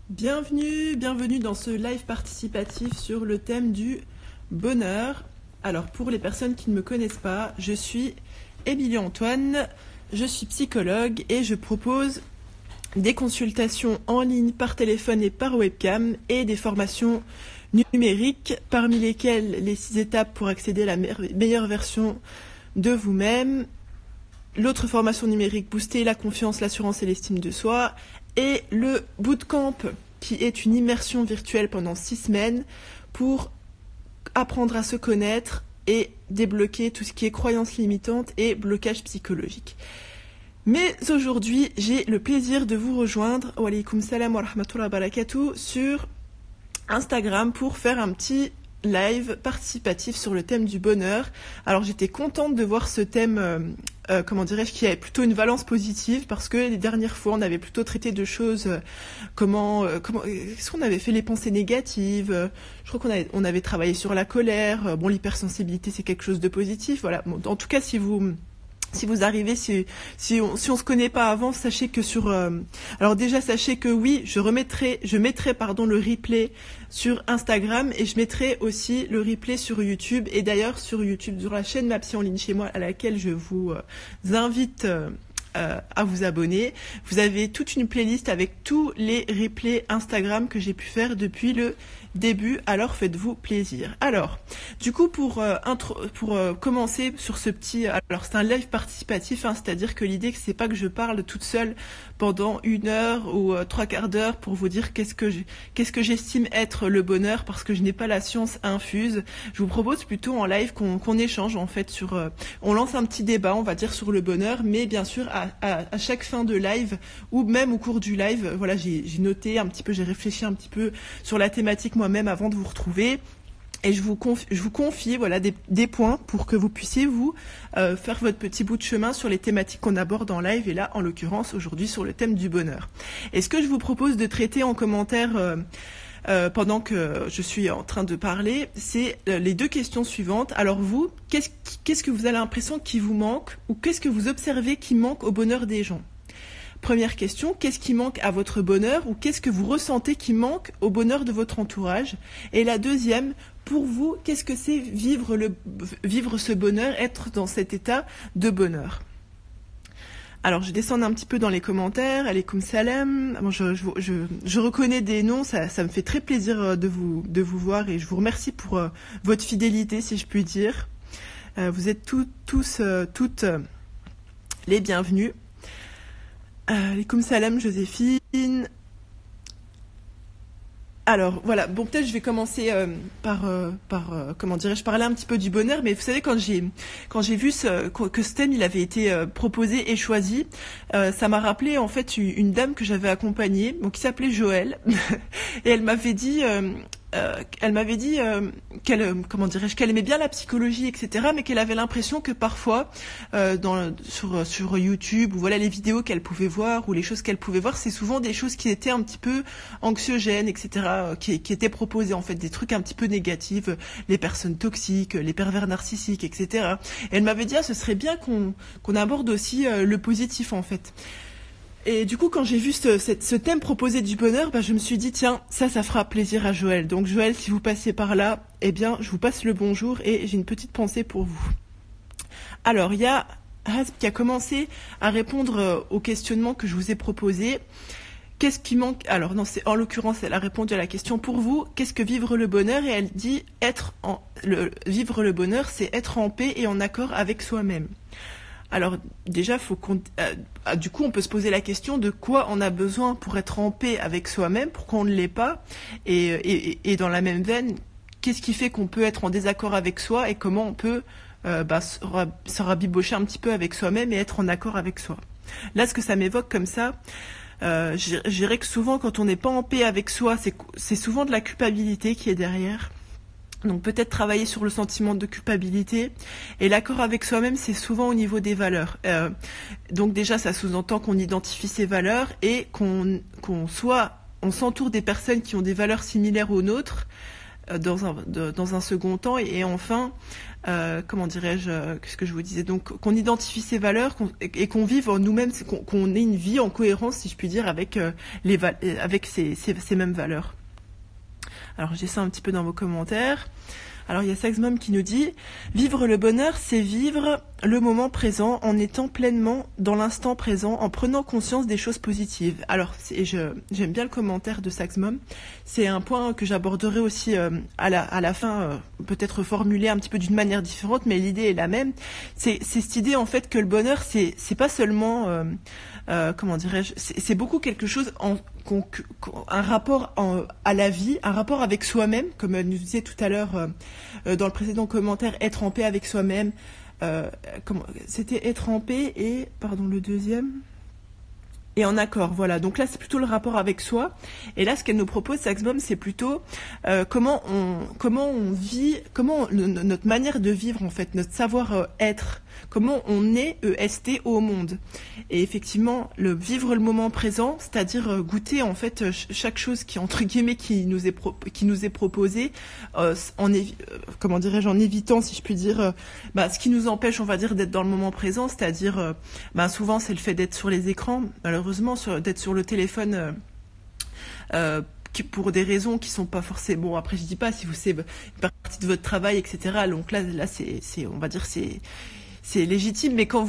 Bienvenue dans ce live participatif sur le thème du bonheur. Alors pour les personnes qui ne me connaissent pas, je suis Émilie Antoine, je suis psychologue et je propose des consultations en ligne par téléphone et par webcam et des formations numériques parmi lesquelles les 6 étapes pour accéder à la meilleure version de vous-même, l'autre formation numérique booster la confiance, l'assurance et l'estime de soi et le bootcamp qui est une immersion virtuelle pendant 6 semaines pour apprendre à se connaître et débloquer tout ce qui est croyances limitantes et blocage psychologique. Mais aujourd'hui, j'ai le plaisir de vous rejoindre, wa alaykoum salam wa rahmatullahi wa barakatuh, sur Instagram pour faire un petit live participatif sur le thème du bonheur. Alors j'étais contente de voir ce thème, qui avait plutôt une valence positive, parce que les dernières fois on avait plutôt traité de choses, est-ce qu'on avait fait les pensées négatives, je crois qu'on avait travaillé sur la colère, l'hypersensibilité c'est quelque chose de positif, voilà. Bon, en tout cas si vous arrivez, si on se connaît pas avant, sachez que sachez que oui, je mettrai le replay sur Instagram et je mettrai aussi le replay sur YouTube. Et d'ailleurs, sur YouTube, sur la chaîne Ma Psy en ligne chez moi, à laquelle je vous invite à vous abonner. Vous avez toute une playlist avec tous les replays Instagram que j'ai pu faire depuis le début, alors faites-vous plaisir. Alors, du coup, pour commencer sur ce petit... Alors, c'est un live participatif, c'est-à-dire que l'idée, c'est pas que je parle toute seule pendant 1 heure ou 3/4 d'heure pour vous dire qu'est-ce que j'estime être le bonheur, parce que je n'ai pas la science infuse. Je vous propose plutôt en live qu'on échange, en fait, on lance un petit débat, on va dire, sur le bonheur, mais bien sûr, à chaque fin de live, ou même au cours du live, voilà, j'ai noté un petit peu, j'ai réfléchi un petit peu sur la thématique moi-même avant de vous retrouver, et je vous confie voilà, des points pour que vous puissiez faire votre petit bout de chemin sur les thématiques qu'on aborde en live, et là en l'occurrence aujourd'hui sur le thème du bonheur. Et ce que je vous propose de traiter en commentaire pendant que je suis en train de parler, c'est les 2 questions suivantes. Alors vous, qu'est-ce que vous avez l'impression qui vous manque, ou qu'est-ce que vous observez qui manque au bonheur des gens? Première question, qu'est-ce qui manque à votre bonheur, ou qu'est-ce que vous ressentez qui manque au bonheur de votre entourage? Et la deuxième, pour vous, qu'est-ce que c'est vivre ce bonheur, être dans cet état de bonheur? Alors, je descends un petit peu dans les commentaires. Alaykoum salam. Bon, je reconnais des noms, ça me fait très plaisir de vous voir, et je vous remercie pour votre fidélité, si je puis dire. Vous êtes toutes les bienvenus. Alaykoum salam, Joséphine. Alors voilà, bon, peut-être je vais commencer par parler un petit peu du bonheur, mais vous savez, quand j'ai vu que ce thème il avait été proposé et choisi, ça m'a rappelé en fait une dame que j'avais accompagnée, donc qui s'appelait Joëlle, et elle m'avait dit qu'elle aimait bien la psychologie, etc., mais qu'elle avait l'impression que parfois sur YouTube, ou voilà, les vidéos qu'elle pouvait voir ou les choses qu'elle pouvait voir, c'est souvent des choses qui étaient un petit peu anxiogènes, etc., qui étaient proposées, en fait, des trucs un petit peu négatifs, les personnes toxiques, les pervers narcissiques, etc. Et elle m'avait dit, ce serait bien qu'on aborde aussi le positif, en fait. Et du coup, quand j'ai vu ce thème proposé du bonheur, je me suis dit, tiens, ça fera plaisir à Joël. Donc Joël, si vous passez par là, eh bien, je vous passe le bonjour et j'ai une petite pensée pour vous. Alors, il y a Hasp qui a commencé à répondre aux questionnements que je vous ai proposés. Qu'est-ce qui manque? Alors non, en l'occurrence, elle a répondu à la question pour vous, qu'est-ce que vivre le bonheur? Et elle dit, vivre le bonheur, c'est être en paix et en accord avec soi-même. Alors déjà, du coup, on peut se poser la question de quoi on a besoin pour être en paix avec soi-même, pourquoi on ne l'est pas, et dans la même veine, qu'est-ce qui fait qu'on peut être en désaccord avec soi, et comment on peut se rabibocher un petit peu avec soi-même et être en accord avec soi. Là, ce que ça m'évoque comme ça, je dirais que souvent, quand on n'est pas en paix avec soi, c'est souvent de la culpabilité qui est derrière. Donc peut-être travailler sur le sentiment de culpabilité, et l'accord avec soi-même, c'est souvent au niveau des valeurs. Donc déjà, ça sous-entend qu'on identifie ses valeurs et qu'on s'entoure des personnes qui ont des valeurs similaires aux nôtres, dans un second temps, et enfin, comment dirais-je, qu'est-ce que je vous disais, donc qu'on identifie ses valeurs et qu'on vive nous-mêmes, qu'on ait une vie en cohérence, si je puis dire, avec avec ces mêmes valeurs. Alors j'ai ça un petit peu dans vos commentaires. Alors il y a Saxmom qui nous dit « Vivre le bonheur, c'est vivre le moment présent en étant pleinement dans l'instant présent, en prenant conscience des choses positives. » Alors j'aime bien le commentaire de Saxmom. C'est un point que j'aborderai aussi à la fin, peut-être formulé un petit peu d'une manière différente, mais l'idée est la même. C'est cette idée en fait que le bonheur, c'est pas seulement... comment dirais-je, c'est beaucoup quelque chose un rapport à la vie, un rapport avec soi-même, comme elle nous disait tout à l'heure dans le précédent commentaire, être en paix avec soi-même. C'était être en paix et, pardon, le deuxième, et en accord, voilà. Donc là, c'est plutôt le rapport avec soi. Et là, ce qu'elle nous propose, Saxmom, c'est plutôt comment on vit, notre manière de vivre, en fait, notre savoir-être, comment on est EST au monde. Et effectivement, vivre le moment présent, c'est-à-dire goûter, en fait, chaque chose qui, entre guillemets, qui nous est proposée, comment dirais-je, en évitant, si je puis dire, ce qui nous empêche, on va dire, d'être dans le moment présent, c'est-à-dire, souvent, c'est le fait d'être sur les écrans, malheureusement, d'être sur le téléphone pour des raisons qui sont pas forcément... Bon, après, je dis pas si c'est une partie de votre travail, etc. Donc là on va dire, c'est légitime, mais quand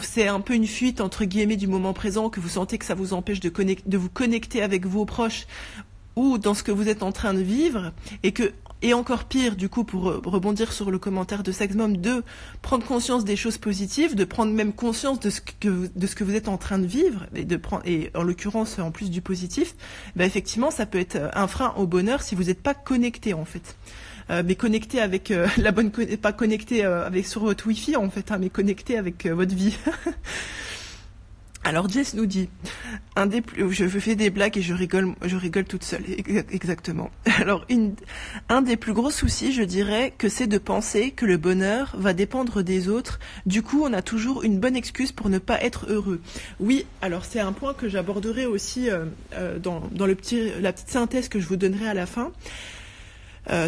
c'est un peu une fuite, entre guillemets, du moment présent, que vous sentez que ça vous empêche de vous connecter avec vos proches ou dans ce que vous êtes en train de vivre, et encore pire, du coup, pour rebondir sur le commentaire de Saxmom, de prendre conscience des choses positives, de prendre même conscience de ce que vous êtes en train de vivre, et en l'occurrence, en plus du positif, effectivement, ça peut être un frein au bonheur si vous n'êtes pas connecté, en fait. Mais connecté avec pas connecté avec sur votre Wi-Fi, en fait, mais connecté avec votre vie. Alors Jess nous dit, je fais des blagues et je rigole toute seule, exactement. Alors un des plus gros soucis, je dirais, que c'est de penser que le bonheur va dépendre des autres. Du coup, on a toujours une bonne excuse pour ne pas être heureux. Oui, alors c'est un point que j'aborderai aussi dans la petite synthèse que je vous donnerai à la fin.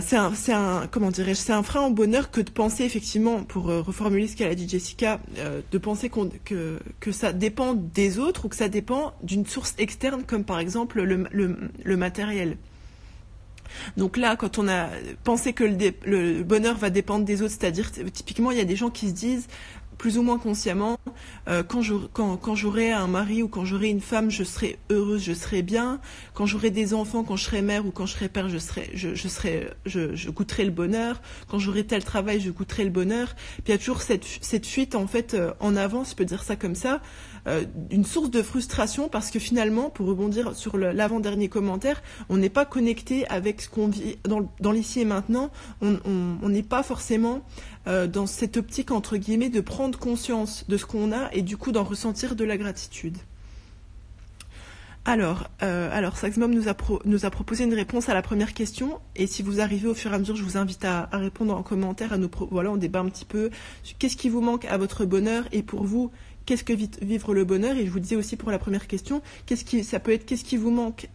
C'est un frein au bonheur que de penser, effectivement, pour reformuler ce qu'elle a dit Jessica, de penser que ça dépend des autres ou que ça dépend d'une source externe, comme par exemple le matériel. Donc là, quand on a pensé que le bonheur va dépendre des autres, c'est-à-dire, typiquement, il y a des gens qui se disent, plus ou moins consciemment, quand j'aurai un mari ou quand j'aurai une femme, je serai heureuse, je serai bien. Quand j'aurai des enfants, quand je serai mère ou quand je serai père, je goûterai le bonheur. Quand j'aurai tel travail, je goûterai le bonheur. Puis il y a toujours cette fuite, en fait, en avant, si je peux dire ça comme ça, une source de frustration, parce que finalement, pour rebondir sur l'avant-dernier commentaire, on n'est pas connecté avec ce qu'on vit dans l'ici et maintenant. On n'est pas forcément dans cette optique, entre guillemets, de prendre conscience de ce qu'on a et du coup d'en ressentir de la gratitude. Alors Saxmom nous a proposé une réponse à la première question, et si vous arrivez au fur et à mesure, je vous invite à répondre en commentaire, voilà, on débat un petit peu, qu'est-ce qui vous manque à votre bonheur, et pour vous, qu'est-ce que vivre le bonheur. Et je vous disais aussi pour la première question, qu'est-ce qui vous manque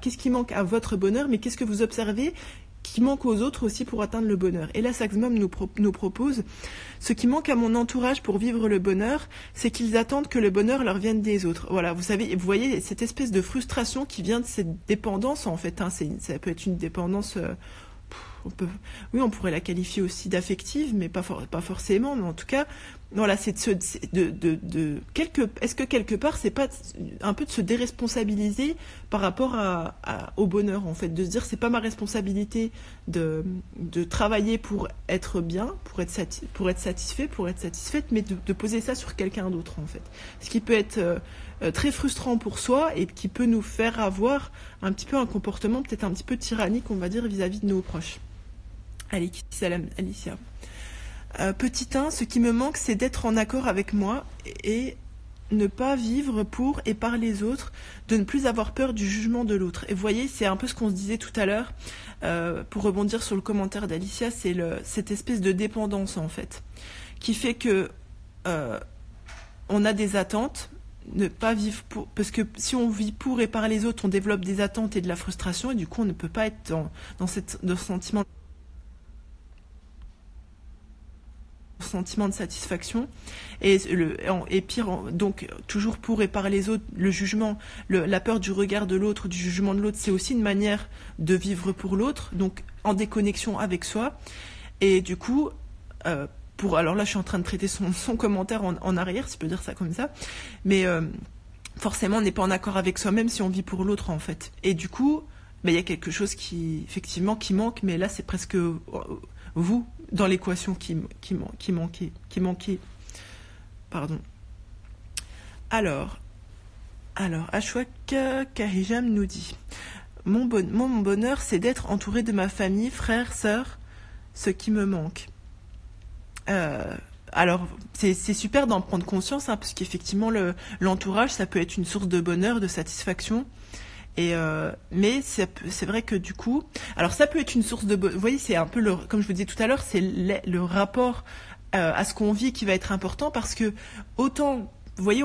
qu'est-ce qui manque à votre bonheur, mais qu'est-ce que vous observez qui manque aux autres aussi pour atteindre le bonheur. Et là, Saxmom nous propose « Ce qui manque à mon entourage pour vivre le bonheur, c'est qu'ils attendent que le bonheur leur vienne des autres. » Voilà, vous voyez cette espèce de frustration qui vient de cette dépendance, en fait. Ça peut être une dépendance... on pourrait la qualifier aussi d'affective, mais pas forcément. Mais en tout cas, voilà, c'est est-ce que quelque part, c'est pas un peu de se déresponsabiliser par rapport au bonheur, en fait, de se dire c'est pas ma responsabilité de travailler pour être bien, pour être satisfait, pour être satisfaite, mais de poser ça sur quelqu'un d'autre, en fait. Ce qui peut être très frustrant pour soi et qui peut nous faire avoir un petit peu un comportement peut-être un petit peu tyrannique, on va dire, vis-à-vis de nos proches. Allez, salam, Alicia. Petit 1, ce qui me manque, c'est d'être en accord avec moi et ne pas vivre pour et par les autres, de ne plus avoir peur du jugement de l'autre. Et vous voyez, c'est un peu ce qu'on se disait tout à l'heure, pour rebondir sur le commentaire d'Alicia, c'est cette espèce de dépendance, en fait, qui fait que on a des attentes, ne pas vivre pour, parce que si on vit pour et par les autres, on développe des attentes et de la frustration, et du coup, on ne peut pas être dans ce sentiment de satisfaction et pire, donc toujours pour et par les autres, le jugement, la peur du regard de l'autre, du jugement de l'autre, c'est aussi une manière de vivre pour l'autre, donc en déconnexion avec soi. Et du coup, alors là je suis en train de traiter son commentaire en arrière, si je peux dire ça comme ça, mais forcément on n'est pas en accord avec soi-même si on vit pour l'autre en fait. Et du coup, il y a quelque chose effectivement qui manque, mais là c'est presque vous dans l'équation qui manquait. Pardon. Alors, Ashwak Karijam nous dit mon bonheur, c'est d'être entouré de ma famille, frères, sœurs, ce qui me manque. Alors, c'est super d'en prendre conscience, hein, parce qu'effectivement, l'entourage, ça peut être une source de bonheur, de satisfaction. Mais c'est vrai que du coup, alors ça peut être une source de vous voyez, c'est un peu comme je vous disais tout à l'heure, c'est le rapport à ce qu'on vit qui va être important, parce que autant vous voyez,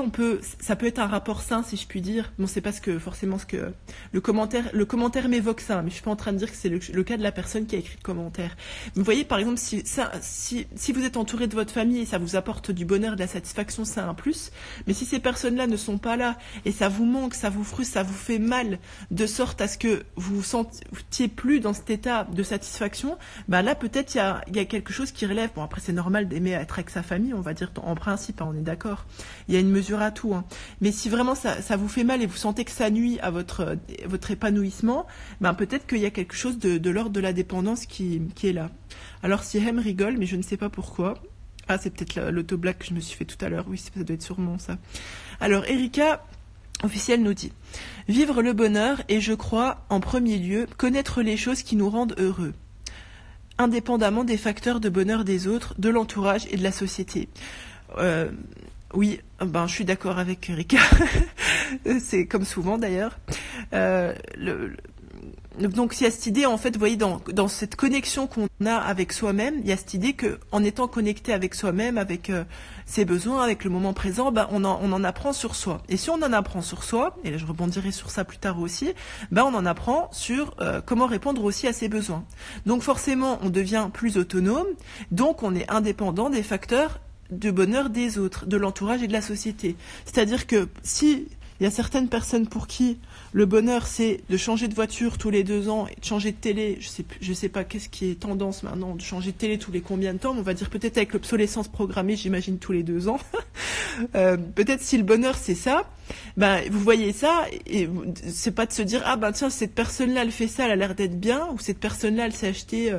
ça peut être un rapport sain, si je puis dire. Bon, c'est pas forcément ce que le commentaire m'évoque ça, mais je suis pas en train de dire que c'est le cas de la personne qui a écrit le commentaire. Vous voyez, par exemple, si vous êtes entouré de votre famille et ça vous apporte du bonheur, de la satisfaction, c'est un plus. Mais si ces personnes-là ne sont pas là et ça vous manque, ça vous frustre, ça vous fait mal, de sorte à ce que vous vous sentiez plus dans cet état de satisfaction, là peut-être il y a quelque chose qui relève. Bon, après c'est normal d'aimer être avec sa famille, on va dire en principe, hein, on est d'accord. Il y a une mesure à tout, hein. Mais si vraiment ça vous fait mal et vous sentez que ça nuit à votre épanouissement, peut-être qu'il y a quelque chose de l'ordre de la dépendance qui est là. Alors Sihem rigole, mais je ne sais pas pourquoi. Ah, c'est peut-être l'autoblague que je me suis fait tout à l'heure. Oui, ça doit être sûrement ça. Alors Erika officielle nous dit vivre le bonheur et je crois en premier lieu connaître les choses qui nous rendent heureux, indépendamment des facteurs de bonheur des autres, de l'entourage et de la société. Oui, je suis d'accord avec Erika. C'est comme souvent d'ailleurs. Donc il y a cette idée, en fait, vous voyez, dans cette connexion qu'on a avec soi-même, il y a cette idée qu'en étant connecté avec soi-même, avec ses besoins, avec le moment présent, on en apprend sur soi. Et si on en apprend sur soi, et là je rebondirai sur ça plus tard aussi, on en apprend sur comment répondre aussi à ses besoins. Donc forcément, on devient plus autonome, donc on est indépendant des facteurs de bonheur des autres, de l'entourage et de la société. C'est-à-dire que si il y a certaines personnes pour qui le bonheur c'est de changer de voiture tous les 2 ans et de changer de télé, je sais pas qu'est-ce qui est tendance maintenant, de changer de télé tous les combien de temps, on va dire peut-être avec l'obsolescence programmée, j'imagine tous les 2 ans. Peut-être si le bonheur c'est ça, vous voyez ça et c'est pas de se dire tiens, cette personne-là elle fait ça, elle a l'air d'être bien, ou cette personne-là elle s'est acheté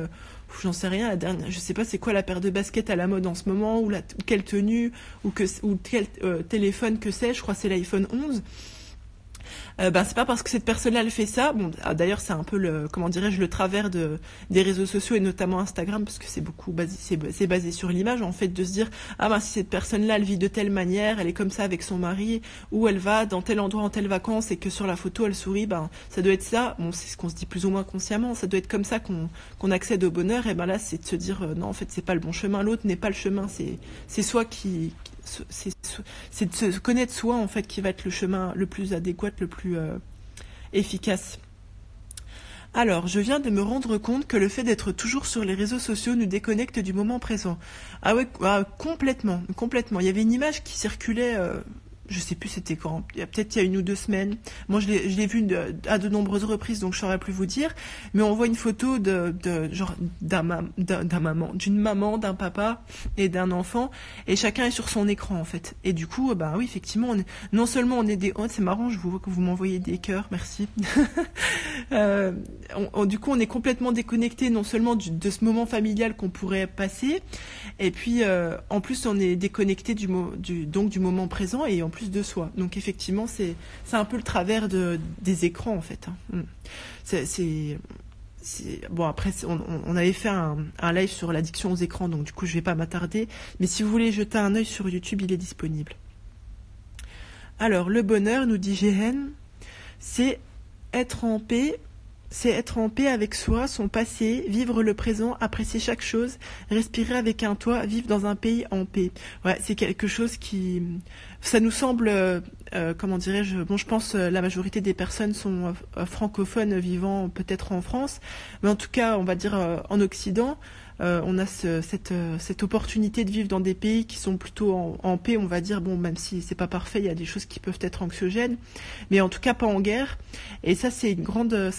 j'en sais rien, je sais pas c'est quoi la paire de baskets à la mode en ce moment, ou quelle tenue, ou quel téléphone que c'est, je crois que c'est l'iPhone 11. C'est pas parce que cette personne-là elle fait ça. Bon, d'ailleurs c'est un peu le travers des réseaux sociaux et notamment Instagram, parce que c'est beaucoup c'est basé sur l'image, en fait, de se dire si cette personne-là elle vit de telle manière, elle est comme ça avec son mari, ou elle va dans tel endroit en telle vacances et que sur la photo elle sourit, ça doit être ça. Bon, c'est ce qu'on se dit plus ou moins consciemment, ça doit être comme ça qu'on accède au bonheur. Et là c'est de se dire non, en fait c'est pas le bon chemin, l'autre n'est pas le chemin, c'est soi c'est de se connaître soi, en fait, qui va être le chemin le plus adéquat, le plus efficace. Alors, je viens de me rendre compte que le fait d'être toujours sur les réseaux sociaux nous déconnecte du moment présent. Ah ouais, complètement. Il y avait une image qui circulait, je sais plus c'était quand, peut-être il y a 1 ou 2 semaines. Moi, je l'ai vu à de nombreuses reprises, donc je saurais plus vous dire. Mais on voit une photo d'une maman, d'un papa et d'un enfant, et chacun est sur son écran, en fait. Et du coup, oui, effectivement, non seulement on est c'est marrant, je vous vois que vous m'envoyez des cœurs, merci. Du coup, on est complètement déconnecté, non seulement de ce moment familial qu'on pourrait passer, et puis en plus on est déconnecté du moment présent et en plus de soi. Donc effectivement, c'est un peu le travers des écrans, en fait. Bon, après on avait fait un live sur l'addiction aux écrans, donc du coup je vais pas m'attarder, mais si vous voulez jeter un œil sur YouTube, il est disponible. Alors, le bonheur, nous dit Jéhen, c'est être en paix avec soi, son passé, vivre le présent, apprécier chaque chose, respirer avec un toit, vivre dans un pays en paix. Ouais, c'est quelque chose ça nous semble comment dirais-je, bon, je pense la majorité des personnes sont francophones vivant peut-être en France, mais en tout cas, on va dire en Occident, on a cette opportunité de vivre dans des pays qui sont plutôt en paix, on va dire, bon, même si c'est pas parfait, il y a des choses qui peuvent être anxiogènes, mais en tout cas pas en guerre. Et ça, c'est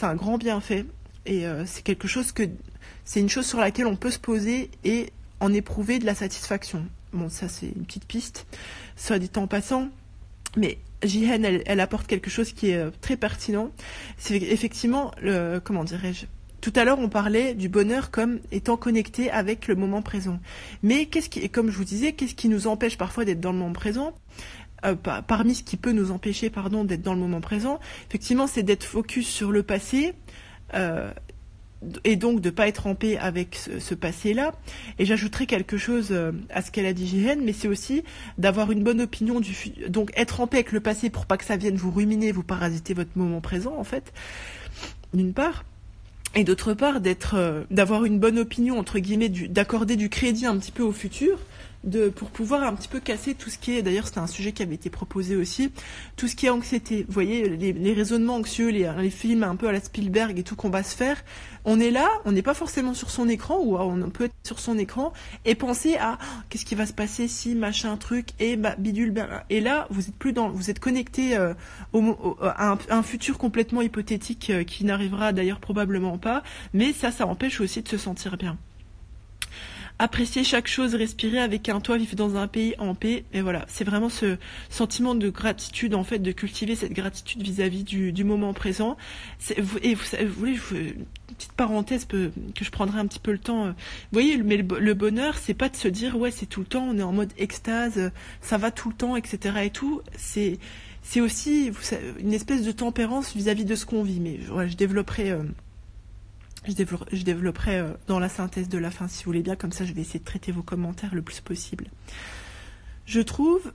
un grand bienfait. Et c'est une chose sur laquelle on peut se poser et en éprouver de la satisfaction. Bon, ça c'est une petite piste, soit dit en passant. Mais Jihen, elle apporte quelque chose qui est très pertinent. C'est effectivement, comment dirais-je, tout à l'heure, on parlait du bonheur comme étant connecté avec le moment présent. Mais comme je vous disais, qu'est-ce qui nous empêche parfois d'être dans le moment présent ? Parmi ce qui peut nous empêcher, d'être dans le moment présent, effectivement, c'est d'être focus sur le passé, et donc de ne pas être en paix avec ce passé-là. Et j'ajouterai quelque chose à ce qu'elle a dit Jihen, mais c'est aussi d'avoir une bonne opinion du futur. Donc être en paix avec le passé pour pas que ça vienne vous ruminer, vous parasiter votre moment présent, en fait, d'une part. Et d'autre part, d'avoir une bonne opinion, entre guillemets, d'accorder du crédit un petit peu au futur, pour pouvoir un petit peu casser tout ce qui est, d'ailleurs c'était un sujet qui avait été proposé aussi, tout ce qui est anxiété. Vous voyez, les raisonnements anxieux, les films un peu à la Spielberg et tout qu'on va se faire, on est là, on n'est pas forcément sur son écran, ou on peut être sur son écran, et penser à qu'est-ce qui va se passer si machin truc, et bidule, et là vous êtes connecté à un futur complètement hypothétique qui n'arrivera d'ailleurs probablement pas, mais ça empêche aussi de se sentir bien. Apprécier chaque chose, respirer avec un toit, vivre dans un pays en paix. Et voilà, c'est vraiment ce sentiment de gratitude, en fait, de cultiver cette gratitude vis-à-vis du moment présent. Et vous voulez, une petite parenthèse que je prendrai un petit peu le temps. Vous voyez, mais le bonheur, c'est pas de se dire, ouais, c'est tout le temps, on est en mode extase, ça va tout le temps, etc. et tout. C'est aussi une espèce de tempérance vis-à-vis de ce qu'on vit. Mais voilà, je développerai dans la synthèse de la fin, si vous voulez bien, comme ça je vais essayer de traiter vos commentaires le plus possible. Je trouve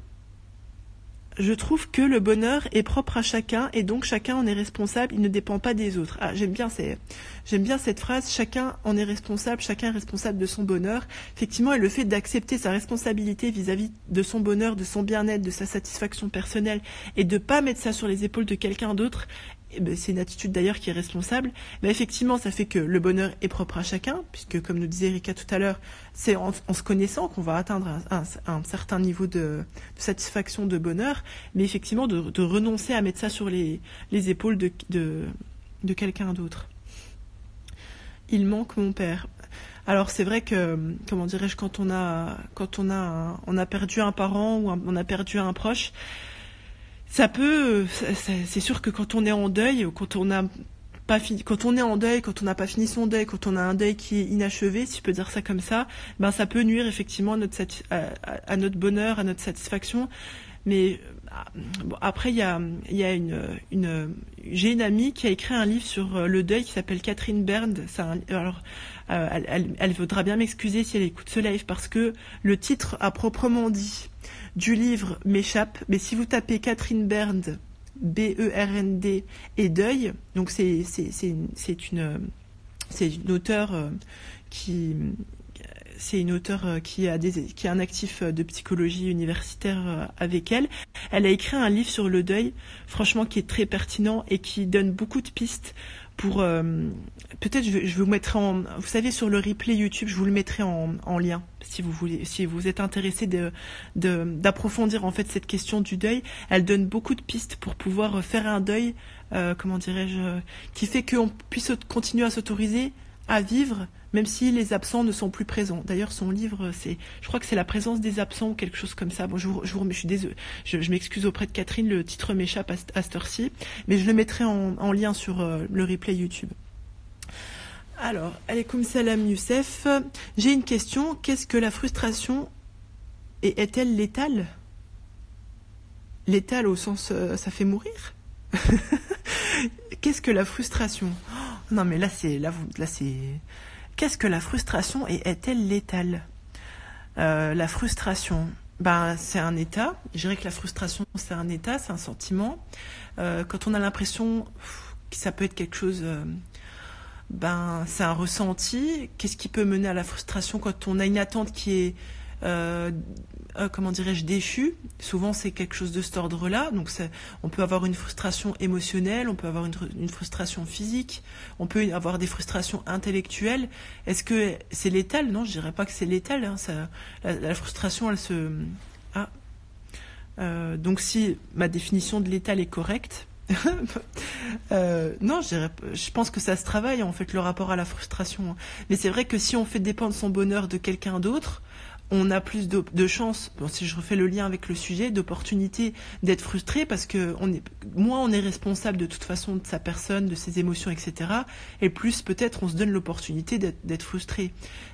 que le bonheur est propre à chacun et donc chacun en est responsable, il ne dépend pas des autres. J'aime bien cette phrase, chacun en est responsable, chacun est responsable de son bonheur. Effectivement, et le fait d'accepter sa responsabilité vis-à-vis de son bonheur, de son bien-être, de sa satisfaction personnelle et de pas mettre ça sur les épaules de quelqu'un d'autre, c'est une attitude d'ailleurs qui est responsable, mais effectivement ça fait que le bonheur est propre à chacun, puisque comme nous disait Erika tout à l'heure, c'est en se connaissant qu'on va atteindre un certain niveau de satisfaction, de bonheur, mais effectivement de renoncer à mettre ça sur les épaules de quelqu'un d'autre. Il manque mon père. Alors c'est vrai que, comment dirais-je, quand on a perdu un parent ou on a perdu un proche, c'est sûr que quand on est en deuil, quand on n'a pas fini son deuil, quand on a un deuil qui est inachevé, si je peux dire ça comme ça, ça peut nuire effectivement à notre bonheur, à notre satisfaction. Mais bon, après, j'ai une amie qui a écrit un livre sur le deuil qui s'appelle Catherine Bernde. Elle voudra bien m'excuser si elle écoute ce live parce que le titre à proprement dit du livre m'échappe, mais si vous tapez Catherine Bernde, B-E-R-N-D et deuil, donc c'est une auteure qui a un actif de psychologie universitaire avec elle. Elle a écrit un livre sur le deuil, franchement qui est très pertinent et qui donne beaucoup de pistes pour peut-être je vous mettrai vous savez sur le replay YouTube, je vous le mettrai en lien si vous voulez, si vous êtes intéressé d'approfondir en fait cette question du deuil. Elle donne beaucoup de pistes pour pouvoir faire un deuil, comment dirais-je, qui fait qu'on puisse continuer à s'autoriser à vivre même si les absents ne sont plus présents. D'ailleurs, son livre, je crois que c'est la présence des absents ou quelque chose comme ça. Bon, je suis désolée, je m'excuse auprès de Catherine, le titre m'échappe à cette heure-ci, mais je le mettrai en lien sur le replay YouTube. Alors, Alaykoum Salam Youssef, j'ai une question. Qu'est-ce que la frustration et est-elle létale? Létale au sens ça fait mourir? Qu'est-ce que la frustration? Non mais là c'est qu'est-ce que la frustration et est-elle létale? La frustration, c'est un état. Je dirais que la frustration, c'est un état, c'est un sentiment. Quand on a l'impression que ça peut être quelque chose, c'est un ressenti. Qu'est-ce qui peut mener à la frustration quand on a une attente qui est comment dirais-je, déchu. Souvent, c'est quelque chose de cet ordre-là. Donc, on peut avoir une frustration émotionnelle, on peut avoir une frustration physique, on peut avoir des frustrations intellectuelles. Est-ce que c'est létal? Non, je dirais pas que c'est létal. Hein. La frustration, elle se... Ah. Donc, si ma définition de létal est correcte, non, je pense que ça se travaille, en fait, le rapport à la frustration. Mais c'est vrai que si on fait dépendre son bonheur de quelqu'un d'autre, on a plus de chances, bon, si je refais le lien avec le sujet, d'opportunités d'être frustré parce que moins on est responsable de toute façon de sa personne, de ses émotions, etc. Et plus peut-être on se donne l'opportunité d'être frustré.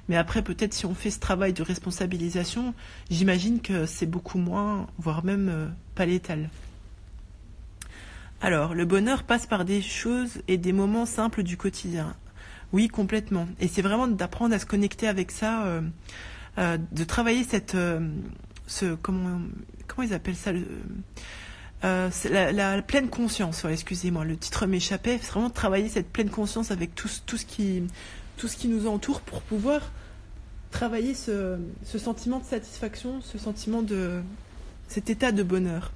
Mais après peut-être si on fait ce travail de responsabilisation, j'imagine que c'est beaucoup moins, voire même pas létal. Alors, le bonheur passe par des choses et des moments simples du quotidien. Oui, complètement. Et c'est vraiment d'apprendre à se connecter avec ça, de travailler comment ils appellent ça, la pleine conscience. Ouais, excusez-moi, le titre m'échappait. C'est vraiment de travailler cette pleine conscience avec tout ce qui nous entoure pour pouvoir travailler ce sentiment de satisfaction, cet état de bonheur.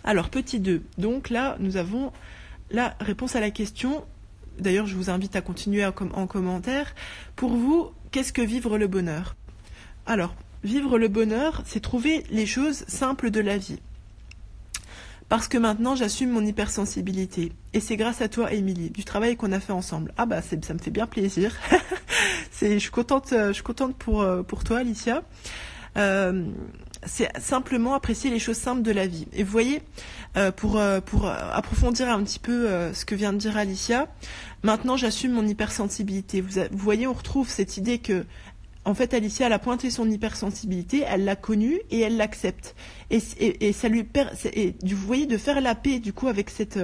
Alors, petit 2. Donc là, nous avons la réponse à la question. D'ailleurs, je vous invite à continuer en commentaire. Pour vous, qu'est-ce que vivre le bonheur? Alors, vivre le bonheur, c'est trouver les choses simples de la vie. Parce que maintenant, j'assume mon hypersensibilité. Et c'est grâce à toi, Émilie, du travail qu'on a fait ensemble. Ah bah, ça me fait bien plaisir. Je suis contente pour toi, Alicia. C'est simplement apprécier les choses simples de la vie. Et vous voyez, pour approfondir un petit peu ce que vient de dire Alicia, maintenant j'assume mon hypersensibilité. Vous voyez, on retrouve cette idée que, en fait, Alicia, elle a pointé son hypersensibilité, elle l'a connue et elle l'accepte. Et ça lui vous voyez, de faire la paix du coup avec cette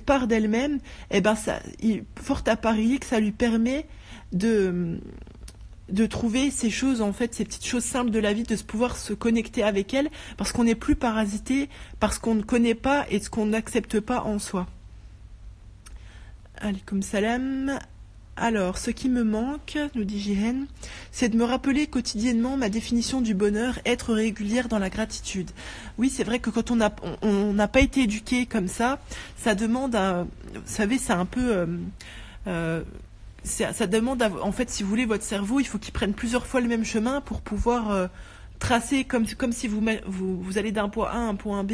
part d'elle-même, eh ben fort à parier que ça lui permet de trouver ces choses, en fait, ces petites choses simples de la vie, de pouvoir se connecter avec elles, parce qu'on n'est plus parasité par ce qu'on ne connaît pas et ce qu'on n'accepte pas en soi. Alaykoum salam. Alors, ce qui me manque, nous dit Jihen, c'est de me rappeler quotidiennement ma définition du bonheur, être régulière dans la gratitude. Oui, c'est vrai que quand on n'a pas été éduqué comme ça demande vous savez, c'est un peu... ça demande, en fait, si vous voulez, votre cerveau, il faut qu'il prenne plusieurs fois le même chemin pour pouvoir tracer, comme si vous allez d'un point A à un point B,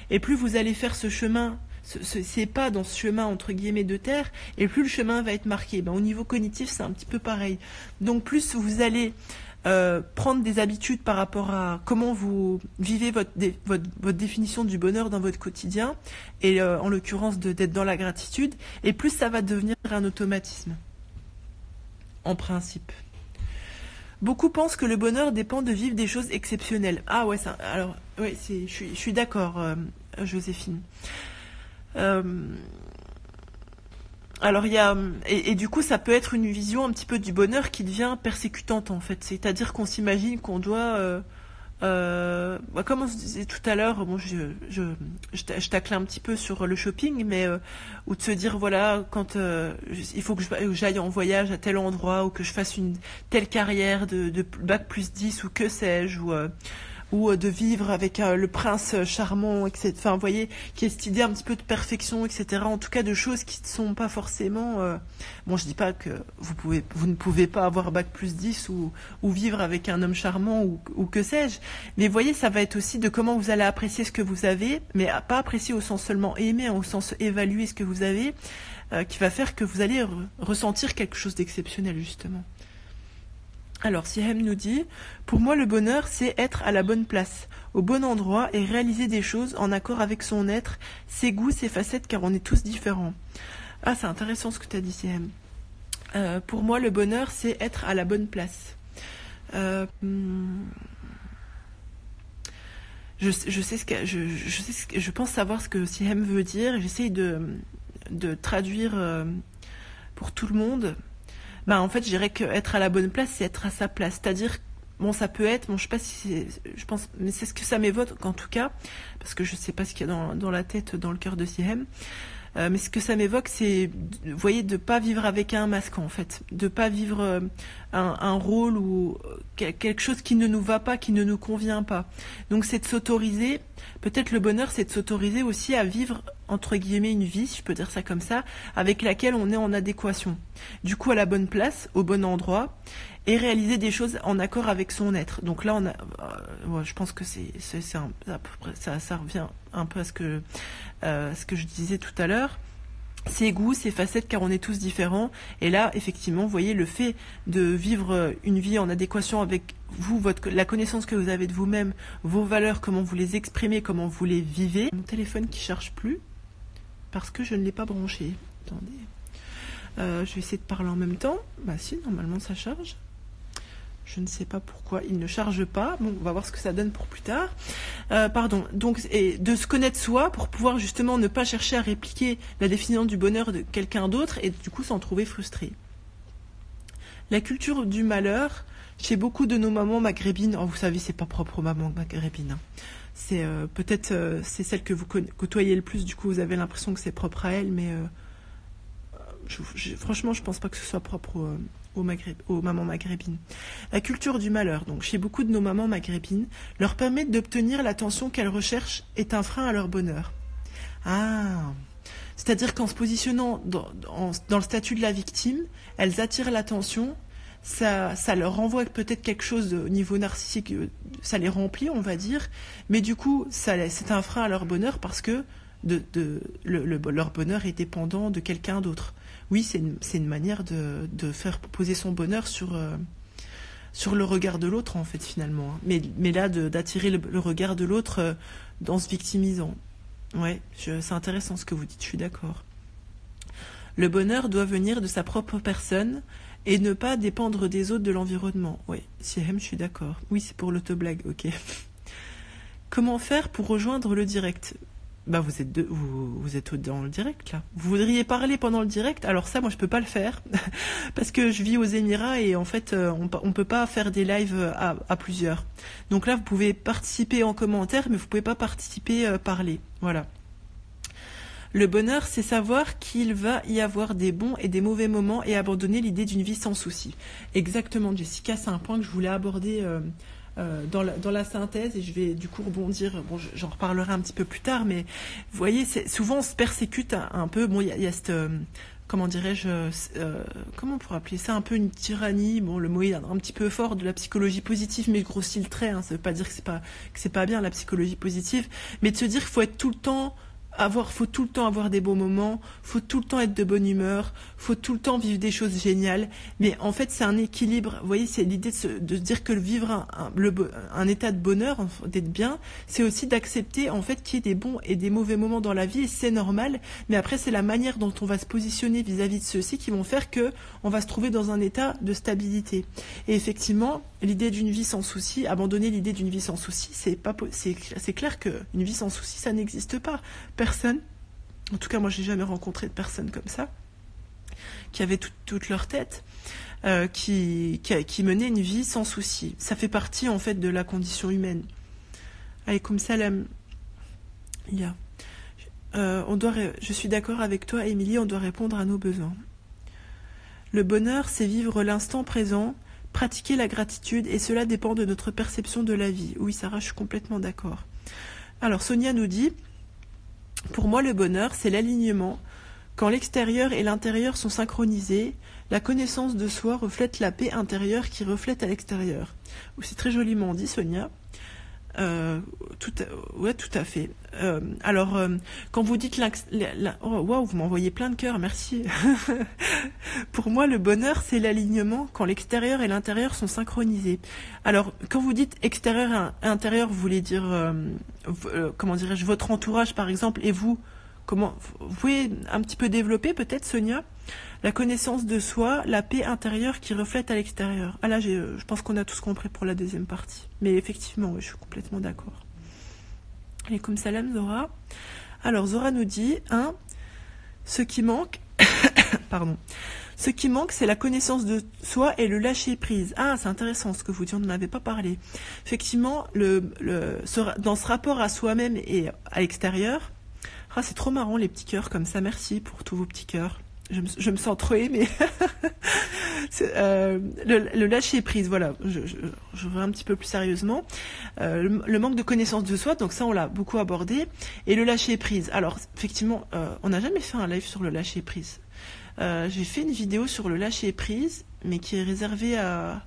et plus vous allez faire ce chemin, ces pas dans ce chemin, entre guillemets, de terre, et plus le chemin va être marqué. Au niveau cognitif, c'est un petit peu pareil. Donc, plus vous allez prendre des habitudes par rapport à comment vous vivez votre définition du bonheur dans votre quotidien, et en l'occurrence d'être dans la gratitude, et plus ça va devenir un automatisme. En principe. Beaucoup pensent que le bonheur dépend de vivre des choses exceptionnelles. Ah ouais, alors, ouais, je suis d'accord, Joséphine. Alors il y a et du coup ça peut être une vision un petit peu du bonheur qui devient persécutante, en fait. C'est-à-dire qu'on s'imagine qu'on doit comme on se disait tout à l'heure, bon, je taclais un petit peu sur le shopping, mais ou de se dire, voilà, quand il faut que j'aille en voyage à tel endroit, ou que je fasse une telle carrière de bac plus 10, ou que sais-je, ou de vivre avec le prince charmant, etc. Enfin, vous voyez, qui est cette idée un petit peu de perfection, etc. En tout cas, de choses qui ne sont pas forcément... Bon, je dis pas que vous ne pouvez pas avoir bac plus 10 ou vivre avec un homme charmant ou que sais-je. Mais vous voyez, ça va être aussi de comment vous allez apprécier ce que vous avez, mais pas apprécier au sens seulement aimer, au sens évaluer ce que vous avez, qui va faire que vous allez ressentir quelque chose d'exceptionnel, justement. Alors, Sihem nous dit, pour moi, le bonheur, c'est être à la bonne place, au bon endroit et réaliser des choses en accord avec son être, ses goûts, ses facettes, car on est tous différents. Ah, c'est intéressant ce que tu as dit, Sihem. Pour moi, le bonheur, c'est être à la bonne place. Je pense savoir ce que Sihem veut dire. J'essaye de traduire pour tout le monde. En fait, je dirais qu'être à la bonne place, c'est être à sa place. C'est-à-dire, bon, ça peut être, bon, je sais pas si je pense, mais c'est ce que ça m'évoque en tout cas, parce que je sais pas ce qu'il y a dans la tête, dans le cœur de Sihem. Mais ce que ça m'évoque, c'est, vous voyez, de pas vivre avec un masque en fait, de pas vivre un rôle ou quelque chose qui ne nous va pas, qui ne nous convient pas. Donc c'est de s'autoriser, peut-être le bonheur, c'est de s'autoriser aussi à vivre entre guillemets une vie, si je peux dire ça comme ça, avec laquelle on est en adéquation. Du coup, à la bonne place, au bon endroit, et réaliser des choses en accord avec son être. Donc là, ouais, je pense que à peu près, ça revient un peu à ce que je disais tout à l'heure. Ses goûts, ses facettes, car on est tous différents. Et là, effectivement, vous voyez, le fait de vivre une vie en adéquation avec vous, la connaissance que vous avez de vous-même, vos valeurs, comment vous les exprimez, comment vous les vivez. Mon téléphone qui charge plus, parce que je ne l'ai pas branché. Attendez. Je vais essayer de parler en même temps. Bah si, normalement ça charge. Je ne sais pas pourquoi il ne charge pas. Bon, on va voir ce que ça donne pour plus tard. Pardon. Donc, et de se connaître soi pour pouvoir justement ne pas chercher à répliquer la définition du bonheur de quelqu'un d'autre et du coup s'en trouver frustré. La culture du malheur, chez beaucoup de nos mamans maghrébines, vous savez, c'est pas propre aux mamans maghrébines. Hein. C'est peut-être c'est celle que vous côtoyez le plus. Du coup, vous avez l'impression que c'est propre à elle, mais franchement, je pense pas que ce soit propre aux mamans maghrébines. La culture du malheur, donc chez beaucoup de nos mamans maghrébines, leur permet d'obtenir l'attention qu'elles recherchent est un frein à leur bonheur. C'est-à-dire qu'en se positionnant dans le statut de la victime, elles attirent l'attention, ça leur renvoie peut-être quelque chose au niveau narcissique, ça les remplit, on va dire, mais du coup, c'est un frein à leur bonheur parce que leur bonheur est dépendant de quelqu'un d'autre. Oui, c'est une manière de faire poser son bonheur sur le regard de l'autre, en fait, finalement. Hein. Mais là, d'attirer le regard de l'autre en se victimisant. Ouais, c'est intéressant ce que vous dites, je suis d'accord. Le bonheur doit venir de sa propre personne et ne pas dépendre des autres, de l'environnement. Oui, Siehem, je suis d'accord. Oui, c'est pour l'autoblague, ok. Comment faire pour rejoindre le direct ? Bah vous êtes dans le direct là. Vous voudriez parler pendant le direct? Alors ça, moi je peux pas le faire parce que je vis aux Émirats et en fait on peut pas faire des lives à plusieurs. Donc là vous pouvez participer en commentaire, mais vous pouvez pas participer parler. Voilà. Le bonheur, c'est savoir qu'il va y avoir des bons et des mauvais moments et abandonner l'idée d'une vie sans souci. Exactement, Jessica, c'est un point que je voulais aborder. Dans la synthèse, et je vais du coup rebondir, bon, j'en reparlerai un petit peu plus tard, mais vous voyez, souvent on se persécute un peu, bon, il y a cette, comment dirais-je, comment on pourrait appeler ça, un peu une tyrannie, bon, le mot est un petit peu fort, de la psychologie positive, mais je grossis le trait, hein, ça veut pas dire que c'est pas bien la psychologie positive, mais de se dire qu'il faut être tout le temps faut tout le temps avoir des bons moments, faut tout le temps être de bonne humeur, faut tout le temps vivre des choses géniales. Mais en fait, c'est un équilibre. Vous voyez, c'est l'idée de se dire que vivre un état de bonheur, d'être bien, c'est aussi d'accepter en fait qu'il y ait des bons et des mauvais moments dans la vie et c'est normal. Mais après, c'est la manière dont on va se positionner vis-à-vis de ceux-ci qui vont faire que on va se trouver dans un état de stabilité. Et effectivement, l'idée d'une vie sans souci, abandonner l'idée d'une vie sans souci, c'est clair qu'une vie sans souci, ça n'existe pas. Personne, en tout cas moi j'ai jamais rencontré de personne comme ça, qui avait toute leur tête, qui menait une vie sans souci. Ça fait partie en fait de la condition humaine. Alaykoum salam. Je suis d'accord avec toi, Émilie, on doit répondre à nos besoins. Le bonheur, c'est vivre l'instant présent, pratiquer la gratitude, et cela dépend de notre perception de la vie. Oui, Sarah, je suis complètement d'accord. Alors, Sonia nous dit... Pour moi, le bonheur, c'est l'alignement. Quand l'extérieur et l'intérieur sont synchronisés, la connaissance de soi reflète la paix intérieure qui reflète à l'extérieur. C'est très joliment dit, Sonia. Ouais, tout à fait. Alors, quand vous dites oh, wow, vous m'envoyez plein de cœurs, merci. Pour moi, le bonheur, c'est l'alignement quand l'extérieur et l'intérieur sont synchronisés. Alors, quand vous dites extérieur et intérieur, vous voulez dire, comment dirais-je, votre entourage, par exemple, et vous, vous pouvez un petit peu développer, peut-être, Sonia, la connaissance de soi, la paix intérieure qui reflète à l'extérieur. Ah là, je pense qu'on a tous compris pour la deuxième partie. Mais effectivement, oui, je suis complètement d'accord. Alaykoum salam, Zora. Alors, Zora nous dit, ce qui manque, pardon, ce qui manque, c'est la connaissance de soi et le lâcher prise. Ah, c'est intéressant ce que vous dites, on n'en avait pas parlé. Effectivement, dans ce rapport à soi-même et à l'extérieur, Ah, c'est trop marrant les petits cœurs comme ça. Merci pour tous vos petits cœurs. Je me sens trop aimée. Le lâcher prise, voilà. Je vais un petit peu plus sérieusement. Le manque de connaissance de soi, donc ça on l'a beaucoup abordé. Et le lâcher prise. Alors effectivement, on n'a jamais fait un live sur le lâcher prise. J'ai fait une vidéo sur le lâcher prise, mais qui est réservée à